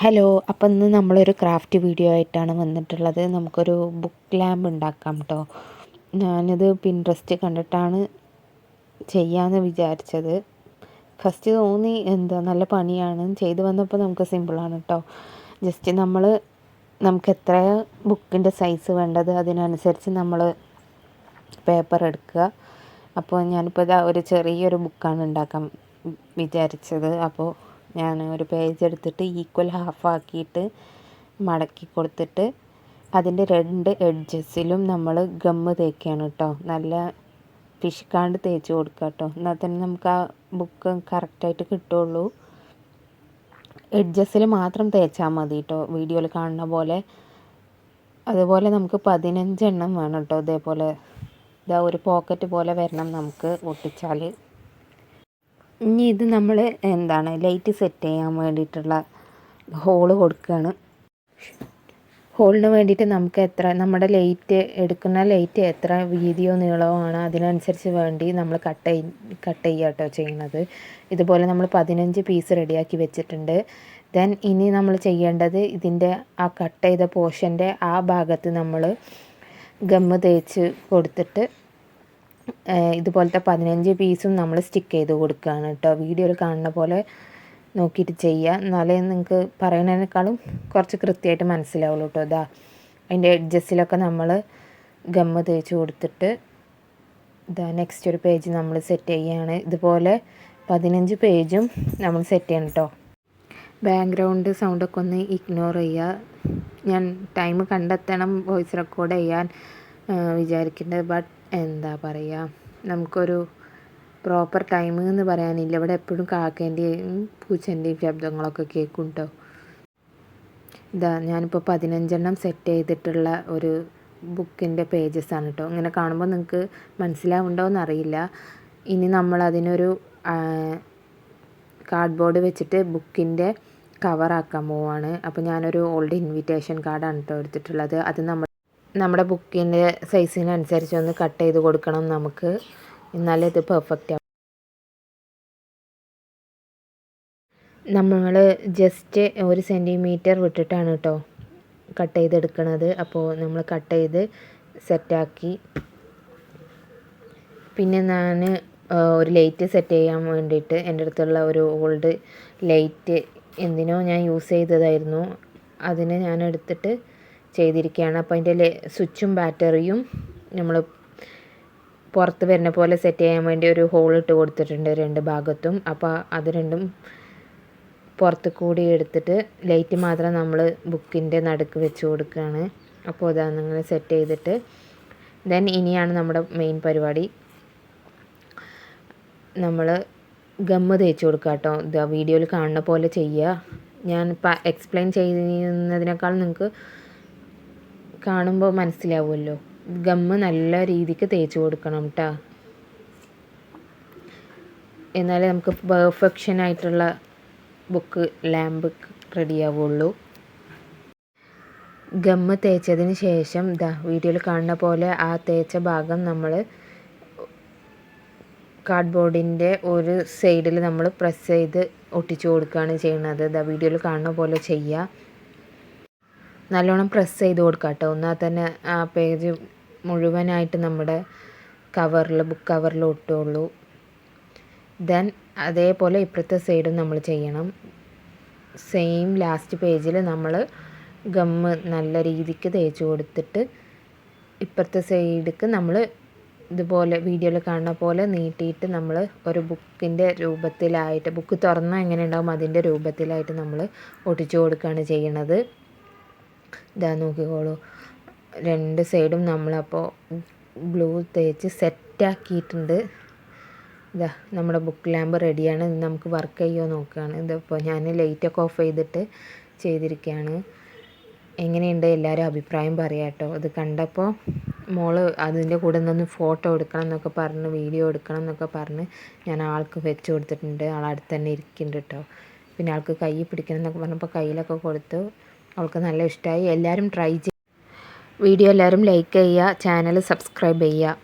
Hello, അപ്പം ഇന്ന് നമ്മളൊരു ക്രാഫ്റ്റ് വീഡിയോ ആയിട്ടാണ് വന്നിട്ടുള്ളത്. നമുക്കൊരു ബുക്ക് ലാമ്പ് ഉണ്ടാക്കാം കേട്ടോ. ഞാനിത് പിൻട്രസ്റ്റ് കണ്ടിട്ടാണ് ചെയ്യാമെന്ന് വിചാരിച്ചത്. ഫസ്റ്റ് തോന്നി നല്ല പണിയാണ്, ചെയ്ത് വന്നപ്പോൾ നമുക്ക് സിമ്പിളാണ് കേട്ടോ. ജസ്റ്റ് നമുക്ക് എത്ര ബുക്കിൻ്റെ സൈസ് വേണ്ടത് അതിനനുസരിച്ച് നമ്മൾ പേപ്പർ എടുക്കുക. അപ്പോൾ ഞാനിപ്പോൾ ഇതാ ഒരു ചെറിയൊരു ബുക്കാണ് ഉണ്ടാക്കാൻ വിചാരിച്ചത്. അപ്പോൾ ഞാൻ ഒരു പേജ് എടുത്തിട്ട് ഈക്വൽ ഹാഫ് ആക്കിയിട്ട് മടക്കി കൊടുത്തിട്ട് അതിൻ്റെ രണ്ട് എഡ്ജസിലും നമ്മൾ ഗമ്മ് തേക്കുകയാണ് കേട്ടോ. നല്ല പിശുക്കാണ്ട് തേച്ച് കൊടുക്കുക കേട്ടോ. എന്നാൽ തന്നെ നമുക്ക് ആ ബുക്ക് കറക്റ്റായിട്ട് കിട്ടുള്ളൂ. എഡ്ജസിൽ മാത്രം തേച്ചാൽ മതി കേട്ടോ, വീഡിയോയിൽ കാണുന്ന പോലെ. അതുപോലെ നമുക്ക് 15 എണ്ണം വേണം കേട്ടോ. ഇതേപോലെ ഇതാ ഒരു പോക്കറ്റ് പോലെ വരണം നമുക്ക് ഒട്ടിച്ചാൽ. ഇനി ഇത് നമ്മൾ ലൈറ്റ് സെറ്റ് ചെയ്യാൻ വേണ്ടിയിട്ടുള്ള ഹോള് കൊടുക്കുകയാണ്. ഹോളിന് വേണ്ടിയിട്ട് നമുക്ക് നമ്മുടെ എടുക്കുന്ന ലൈറ്റ് എത്ര വീതിയോ നീളമോ ആണ് അതിനനുസരിച്ച് വേണ്ടി നമ്മൾ കട്ട് ചെയ്യുക കേട്ടോ ചെയ്യുന്നത്. ഇതുപോലെ നമ്മൾ 15 പീസ് റെഡിയാക്കി വെച്ചിട്ടുണ്ട്. ദെൻ ഇനി നമ്മൾ ചെയ്യേണ്ടത് ഇതിൻ്റെ ആ കട്ട് ചെയ്ത പോർഷൻ്റെ ആ ഭാഗത്ത് നമ്മൾ ഗമ്മ് തേച്ച് കൊടുത്തിട്ട് ഇതുപോലത്തെ 15 പീസും നമ്മൾ സ്റ്റിക്ക് ചെയ്ത് കൊടുക്കുകയാണ് കേട്ടോ. വീഡിയോയിൽ കാണുന്ന പോലെ നോക്കിയിട്ട് ചെയ്യുക, എന്നാലേ നിങ്ങൾക്ക് പറയുന്നതിനേക്കാളും കുറച്ച് കൃത്യമായിട്ട് മനസ്സിലാവുള്ളൂ കേട്ടോ. ഇതാ അതിൻ്റെ എഡ്ജസിലൊക്കെ നമ്മൾ ഗമ്മ് തേച്ച് കൊടുത്തിട്ട് ഇതാ നെക്സ്റ്റ് ഒരു പേജ് നമ്മൾ സെറ്റ് ചെയ്യുകയാണ്. ഇതുപോലെ 15 പേജും നമ്മൾ സെറ്റ് ചെയ്യണം കേട്ടോ. ബാക്ക്ഗ്രൗണ്ട് സൗണ്ടൊക്കെ ഒന്ന് ഇഗ്നോർ ചെയ്യുക. ഞാൻ ടൈം കണ്ടെത്തണം വോയിസ് റെക്കോർഡ് ചെയ്യാൻ വിചാരിക്കുന്നത്. ബട്ട് എന്താ പറയുക, നമുക്കൊരു പ്രോപ്പർ ടൈം എന്ന് പറയാനില്ല. ഇവിടെ എപ്പോഴും കാക്കേൻ്റെയും പൂച്ചൻ്റെയും ശബ്ദങ്ങളൊക്കെ കേൾക്കും കേട്ടോ. ഇതാ ഞാനിപ്പോൾ 15 എണ്ണം സെറ്റ് ചെയ്തിട്ടുള്ള ഒരു ബുക്കിൻ്റെ പേജസാണ് കേട്ടോ. ഇങ്ങനെ കാണുമ്പോൾ നിങ്ങൾക്ക് മനസ്സിലാവുണ്ടോയെന്ന് അറിയില്ല. ഇനി നമ്മളതിനൊരു കാർഡ്ബോർഡ് വെച്ചിട്ട് ബുക്കിൻ്റെ കവറാക്കാൻ പോവുകയാണ്. അപ്പോൾ ഞാനൊരു ഓൾഡ് ഇൻവിറ്റേഷൻ കാർഡാണ് കേട്ടോ എടുത്തിട്ടുള്ളത്. അത് നമ്മുടെ ബുക്കിൻ്റെ സൈസിനനുസരിച്ച് ഒന്ന് കട്ട് ചെയ്ത് കൊടുക്കണം നമുക്ക്, എന്നാലേ ഇത് പെർഫെക്റ്റ് ആവും. നമ്മൾ ജസ്റ്റ് 1 സെൻറ്റിമീറ്റർ വിട്ടിട്ടാണ് കേട്ടോ കട്ട് ചെയ്തെടുക്കുന്നത്. അപ്പോൾ നമ്മൾ കട്ട് ചെയ്ത് സെറ്റാക്കി. പിന്നെ ഞാൻ ഒരു ലൈറ്റ് സെറ്റ് ചെയ്യാൻ വേണ്ടിയിട്ട് എൻ്റെ അടുത്തുള്ള ഒരു ഓൾഡ് ലൈറ്റ് എന്തിനോ ഞാൻ യൂസ് ചെയ്തതായിരുന്നു, അതിന് ഞാൻ എടുത്തിട്ട് ചെയ്തിരിക്കുകയാണ്. അപ്പോൾ അതിൻ്റെ സ്വിച്ചും ബാറ്ററിയും നമ്മൾ പുറത്ത് വരുന്ന പോലെ സെറ്റ് ചെയ്യാൻ വേണ്ടി ഒരു ഹോൾ ഇട്ട് കൊടുത്തിട്ടുണ്ട് 2 ഭാഗത്തും. അപ്പോൾ അത് രണ്ടും പുറത്ത് കൂടി എടുത്തിട്ട് ലൈറ്റ് മാത്രം നമ്മൾ ബുക്കിൻ്റെ നടുക്ക് വെച്ച് കൊടുക്കുകയാണ്. അപ്പോൾ അതാണ് നിങ്ങൾ സെറ്റ് ചെയ്തിട്ട് ദെൻ ഇനിയാണ് നമ്മുടെ മെയിൻ പരിപാടി. നമ്മൾ ഗമ്മ് തേച്ച് കൊടുക്കുക കേട്ടോ. ഇത് വീഡിയോയിൽ കാണുന്ന പോലെ ചെയ്യുക. ഞാൻ എക്സ്പ്ലെയിൻ ചെയ്യുന്നതിനേക്കാൾ നിങ്ങൾക്ക് കാണുമ്പോൾ മനസ്സിലാവുമല്ലോ. ഗമ്മ് നല്ല രീതിക്ക് തേച്ച് കൊടുക്കണം കേട്ടോ, എന്നാലേ നമുക്ക് പെർഫെക്ഷനായിട്ടുള്ള ബുക്ക് ലാമ്പ് റെഡിയാവുള്ളൂ. ഗമ്മ് തേച്ചതിന് ശേഷം വീഡിയോയിൽ കാണുന്ന പോലെ ആ തേച്ച ഭാഗം നമ്മൾ കാർഡ്ബോർഡിൻ്റെ ഒരു സൈഡിൽ നമ്മൾ പ്രസ് ചെയ്ത് ഒട്ടിച്ചു കൊടുക്കുകയാണ് ചെയ്യുന്നത്. വീഡിയോയിൽ കാണുന്ന പോലെ ചെയ്യുക. നല്ലോണം പ്രസ് ചെയ്ത് കൊടുക്കുക കേട്ടോ, എന്നാൽ തന്നെ ആ പേജ് മുഴുവനായിട്ട് നമ്മുടെ ബുക്ക് കവറിൽ ഒട്ടുള്ളൂ. ദെൻ അതേപോലെ ഇപ്പുറത്തെ സൈഡും നമ്മൾ ചെയ്യണം. സെയിം ലാസ്റ്റ് പേജിൽ നമ്മൾ ഗമ്മ് നല്ല രീതിക്ക് തേച്ച് കൊടുത്തിട്ട് ഇപ്പുറത്തെ സൈഡിക്ക് നമ്മൾ ഇതുപോലെ വീഡിയോയിൽ കാണുന്ന പോലെ നീട്ടിയിട്ട് നമ്മൾ ഒരു ബുക്കിൻ്റെ രൂപത്തിലായിട്ട്, ബുക്ക് തുറന്നാൽ എങ്ങനെ ഉണ്ടാവും അതിൻ്റെ രൂപത്തിലായിട്ട് നമ്മൾ ഒട്ടിച്ചു കൊടുക്കുകയാണ് ചെയ്യണത്. ഇതാ നോക്കിക്കോളൂ, 2 സൈഡും നമ്മളപ്പോൾ ഗ്ലൂ തേച്ച് സെറ്റാക്കിയിട്ടുണ്ട്. ഇതാ നമ്മുടെ ബുക്ക് ലാമ്പ് റെഡിയാണ്. നമുക്ക് വർക്ക് ചെയ്യുമോ നോക്കുകയാണ്. ഇതിപ്പോൾ ഞാൻ ലൈറ്റൊക്കെ ഓഫ് ചെയ്തിട്ട് ചെയ്തിരിക്കുകയാണ്. എങ്ങനെയുണ്ട് എല്ലാവരും അഭിപ്രായം പറയാം കേട്ടോ. ഇത് കണ്ടപ്പോൾ മോള് അതിൻ്റെ കൂടെ നിന്ന് ഫോട്ടോ എടുക്കണം എന്നൊക്കെ പറഞ്ഞ് വീഡിയോ എടുക്കണം എന്നൊക്കെ പറഞ്ഞ് ഞാൻ ആൾക്ക് വെച്ച് കൊടുത്തിട്ടുണ്ട്. ആളടുത്ത് തന്നെ ഇരിക്കുന്നുണ്ട് കേട്ടോ. പിന്നെ ആൾക്ക് കൈ പിടിക്കണം എന്നൊക്കെ പറഞ്ഞപ്പോൾ കയ്യിലൊക്കെ കൊടുത്തു. അവൾക്ക് നല്ല ഇഷ്ടമായി. എല്ലാവരും ട്രൈ വീഡിയോ എല്ലാവരും ലൈക്ക് ചെയ്യുക, ചാനൽ സബ്സ്ക്രൈബ് ചെയ്യുക.